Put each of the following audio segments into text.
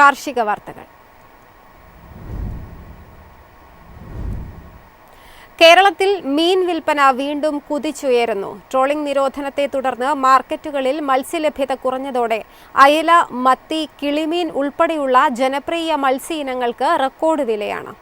കാർഷിക വാർത്തകൾ. കേരളത്തിൽ മീൻ വിൽപ്പന വീണ്ടും കുതിച്ചുയരുന്നു. ട്രോളിംഗ് നിരോധനത്തെ തുടർന്ന് മാർക്കറ്റുകളിൽ മത്സ്യലഭ്യത കുറഞ്ഞതോടെ അയല, മത്തി, കിളിമീൻ ഉൾപ്പെടെയുള്ള ജനപ്രിയ മത്സ്യ ഇനങ്ങൾക്ക് റെക്കോർഡ് വിലയാണ്.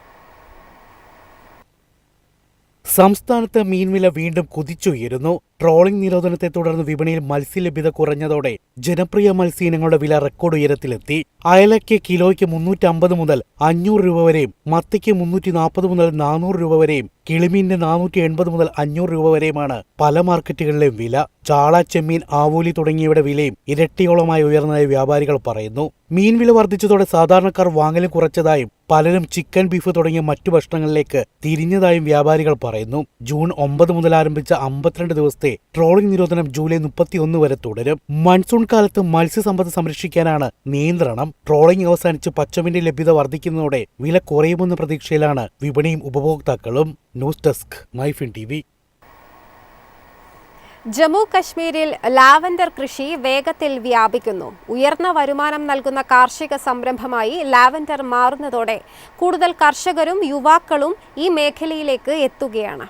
സംസ്ഥാനത്ത് മീൻവില വീണ്ടും കുതിച്ചുയരുന്നു. ട്രോളിംഗ് നിരോധനത്തെ തുടർന്ന് വിപണിയിൽ മത്സ്യലഭ്യത കുറഞ്ഞതോടെ ജനപ്രിയ മത്സ്യയിനങ്ങളുടെ വില റെക്കോർഡ് ഉയരത്തിലെത്തി. അയലയ്ക്ക് കിലോയ്ക്ക് 350 മുതൽ 500 രൂപ വരെയും, മത്തിക്ക് 340 മുതൽ 400 രൂപ വരെയും, കിളിമീനിന് 480 മുതൽ 500 രൂപ വരെയുമാണ് പല മാർക്കറ്റുകളിലെയും വില. ചാള, ചെമ്മീൻ, ആവൂലി തുടങ്ങിയവയുടെ വിലയും ഇരട്ടിയോളമായി ഉയർന്നതായി വ്യാപാരികൾ പറയുന്നു. മീൻ വില വർദ്ധിച്ചതോടെ സാധാരണക്കാർ വാങ്ങലും കുറച്ചതായും പലരും ചിക്കൻ, ബീഫ് തുടങ്ങിയ മറ്റു ഭക്ഷണങ്ങളിലേക്ക് തിരിഞ്ഞതായും വ്യാപാരികൾ പറയുന്നു. ജൂൺ 9 മുതൽ ആരംഭിച്ച 52 ദിവസത്തെ ട്രോളിംഗ് നിരോധനം ജൂലൈ 31 വരെ തുടരും. മൺസൂൺ കാലത്ത് മത്സ്യസമ്പത്ത് സംരക്ഷിക്കാനാണ് നിയന്ത്രണം. ട്രോളിംഗ് അവസാനിച്ച് പച്ചമീന്റെ ലഭ്യത വർദ്ധിക്കുന്നതോടെ വില കുറയുമെന്ന പ്രതീക്ഷയിലാണ് വിപണിയും ഉപഭോക്താക്കളും. News desk MyFin TV. Jammu കശ്മീരിൽ ലാവൻഡർ കൃഷി വേഗത്തിൽ വ്യാപിക്കുന്നു. ഉയർന്ന വരുമാനം നൽകുന്ന കാർഷിക സംരംഭമായി ലാവൻഡർ മാറുന്നതോടെ കൂടുതൽ കർഷകരും യുവാക്കളും ഈ മേഖലയിലേക്ക് എത്തുകയാണ്.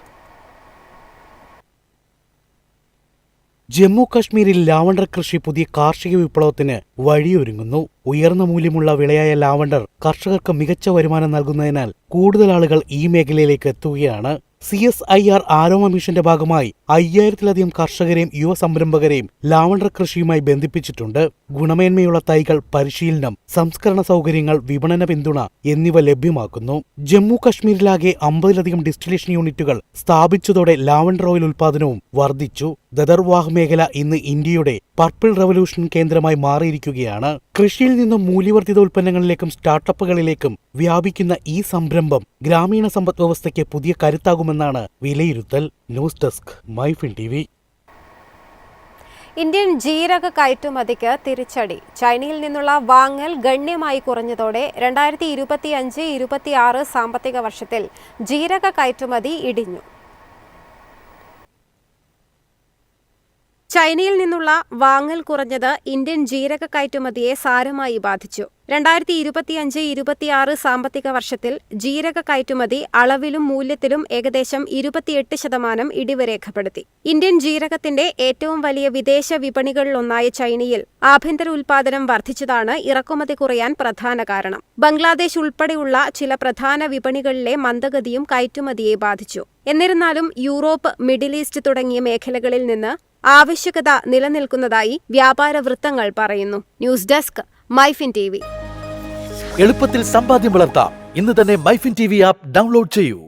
ജമ്മു കശ്മീരിൽ ലാവണ്ടർ കൃഷി പുതിയ കാർഷിക വിപ്ലവത്തിന് വഴിയൊരുങ്ങുന്നു. ഉയർന്ന മൂല്യമുള്ള വിളയായ ലാവണ്ടർ കർഷകർക്ക് മികച്ച വരുമാനം നൽകുന്നതിനാൽ കൂടുതൽ ആളുകൾ ഈ മേഖലയിലേക്ക് എത്തുകയാണ്. CSIR ആരോമ മിഷന്റെ ഭാഗമായി 5000-ലധികം കർഷകരെയും യുവ സംരംഭകരെയും ലാവണ്ടർ കൃഷിയുമായി ബന്ധിപ്പിച്ചിട്ടുണ്ട്. ഗുണമേന്മയുള്ള തൈകൾ, പരിശീലനം, സംസ്കരണ സൗകര്യങ്ങൾ, വിപണന പിന്തുണ എന്നിവ ലഭ്യമാക്കുന്നു. ജമ്മു കശ്മീരിലാകെ 50-ലധികം ഡിസ്റ്റിലേഷൻ യൂണിറ്റുകൾ സ്ഥാപിച്ചതോടെ ലാവണ്ടർ ഓയിൽ ഉൽപാദനവും വർദ്ധിച്ചു. ദദർവാഹ് മേഖല ഇന്ന് ഇന്ത്യയുടെ പർപ്പിൾ റവല്യൂഷൻ കേന്ദ്രമായി മാറിയിരിക്കുകയാണ്. കൃഷിയിൽ നിന്നും മൂല്യവർദ്ധിത ഉൽപ്പന്നങ്ങളിലേക്കും സ്റ്റാർട്ടപ്പുകളിലേക്കും വ്യാപിക്കുന്ന ഈ സംരംഭം ഗ്രാമീണ സമ്പദ് വ്യവസ്ഥയ്ക്ക് പുതിയ കരുത്താകുമെന്നാണ് വിലയിരുത്തൽ. News desk MyFin TV. Indian ജീരക കയറ്റുമതിക്ക് തിരിച്ചടി. ചൈനയിൽ നിന്നുള്ള വാങ്ങൽ ഗണ്യമായി കുറഞ്ഞതോടെ 2025-26 സാമ്പത്തിക വർഷത്തിൽ ജീരക കയറ്റുമതി ഇടിഞ്ഞു. ചൈനയിൽ നിന്നുള്ള വാങ്ങൽ കുറഞ്ഞത് ഇന്ത്യൻ ജീരക കയറ്റുമതിയെ സാരമായി ബാധിച്ചു. 2025-26 സാമ്പത്തിക വർഷത്തിൽ ജീരക കയറ്റുമതി അളവിലും മൂല്യത്തിലും ഏകദേശം 28% ഇടിവ് രേഖപ്പെടുത്തി. ഇന്ത്യൻ ജീരകത്തിന്റെ ഏറ്റവും വലിയ വിദേശ വിപണികളിലൊന്നായ ചൈനയിൽ ആഭ്യന്തര ഉൽപാദനം വർദ്ധിച്ചതാണ് ഇറക്കുമതി കുറയാൻ പ്രധാന കാരണം. ബംഗ്ലാദേശ് ഉൾപ്പെടെയുള്ള ചില പ്രധാന വിപണികളിലെ മന്ദഗതിയും കയറ്റുമതിയെ ബാധിച്ചു. എന്നിരുന്നാലും യൂറോപ്പ്, മിഡിൽ ഈസ്റ്റ് തുടങ്ങിയ മേഖലകളിൽ നിന്ന് ആവശ്യകത നിലനിൽക്കുന്നതായി വ്യാപാര വൃത്തങ്ങൾ പറയുന്നു. News desk MyFin TV. എളുപ്പത്തിൽ സമ്പാദ്യം വളർത്താം. ഇന്ന് തന്നെ മൈഫിൻ TV ആപ്പ് ഡൗൺലോഡ് ചെയ്യൂ.